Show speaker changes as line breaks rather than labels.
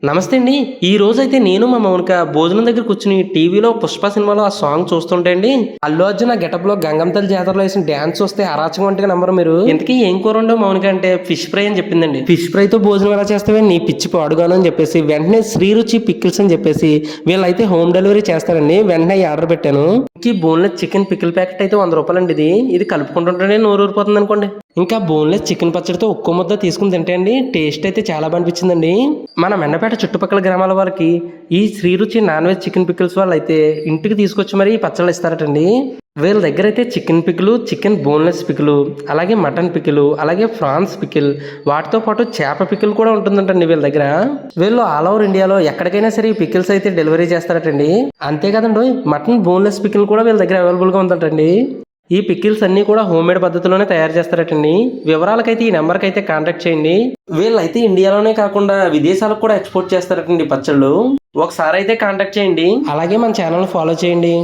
నమస్తే అండి. ఈ రోజైతే నేను మా మౌనిక భోజనం దగ్గర కూర్చుని టీవీలో 'పుష్ప' సినిమాలో ఆ సాంగ్ చూస్తుంటే అండి, అల్లు అర్జున్ ఆ గెటప్‌లో గంగమ్మ జాతరలో ఏసిన డాన్స్ చూస్తే అరాచకం అంటే నమ్మరు మీరు. ఇంతకీ ఏం కూర వండావు మౌనిక అంటే ఫిష్ ఫ్రై అని చెప్పిందండి. ఫిష్ ఫ్రైతో భోజనం ఎలా చేస్తావే నీ పిచ్చి పాడుగాను అని చెప్పేసి వెంటనే శ్రీరుచి పికిల్స్ అని చెప్పేసి వీళ్ళైతే హోమ్ డెలివరీ చేస్తారండి. వెంటనే ఆర్డర్ పెట్టాను. బోన్లెస్ చికెన్ పికిల్ ప్యాకెట్ అయితే ₹100 అండి ఇది. ఇది కలుపుకుంటుంటేనే నోరు ఊరిపోతుంది అనుకోండి. ఇంకా బోన్లెస్ చికెన్ పచ్చడితో ఒక్కో ముద్ద తీసుకుని తింటే అండి టేస్ట్ అయితే చాలా బాగా అనిపించిందండి. మన మెండపేట చుట్టుపక్కల గ్రామాల వారికి ఈ శ్రీరుచి నాన్ వెజ్ చికెన్ పికిల్స్ వాళ్ళు అయితే ఇంటికి తీసుకొచ్చి మరి పచ్చళ్ళు ఇస్తారటండి. వీళ్ళ దగ్గర అయితే chicken pickle, chicken boneless pickle, అలాగే మటన్ పికిలు, అలాగే ఫ్రాన్స్ పికిల్, వాటితో పాటు చేప పికిల్ కూడా ఉంటుందంటండి వీళ్ళ దగ్గర. వీళ్ళు ఆల్ ఓవర్ ఇండియాలో ఎక్కడికైనా సరే ఈ పికిల్స్ అయితే డెలివరీ చేస్తారటండి. అంతేకాదండి మటన్ బోన్లెస్ పికిల్ కూడా వీళ్ళ దగ్గర అవైలబుల్గా ఉందంటండి. ఈ పికిల్స్ అన్నీ కూడా హోమ్మేడ్ పద్ధతిలోనే తయారు చేస్తారటండి. వివరాలకైతే ఈ నెంబర్కి అయితే కాంటాక్ట్ చేయండి. వీళ్ళైతే ఇండియాలోనే కాకుండా విదేశాలకు కూడా ఎక్స్పోర్ట్ చేస్తారటండి పచ్చళ్ళు. ఒకసారి అయితే కాంటాక్ట్ చేయండి. అలాగే మన ఛానల్ ఫాలో చేయండి.